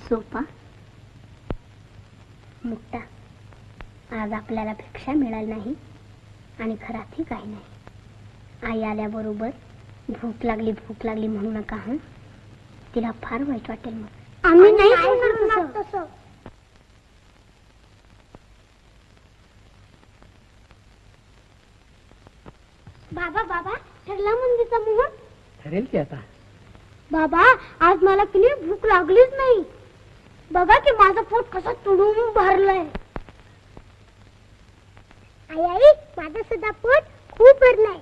सोपा मुक्ता, आज आपल्याला भिक्षा मिळाली नाही आणि घरातही काही नाही. आई आल्याबरोबर भूक लागली म्हणू नका. हं, तिला फार वाईट वाटेल. मग आम्ही नाही तसं. बाबा बाबा, ठरला मंदिरचा मुहूर्त? ठरेल की आता. बाबा, आज मला किती भूक लागलीच नाही. बघा की माझं पोट कसं तुडून भरलंय. आई आई, माझं सुद्धा पोट खूप भरलंय.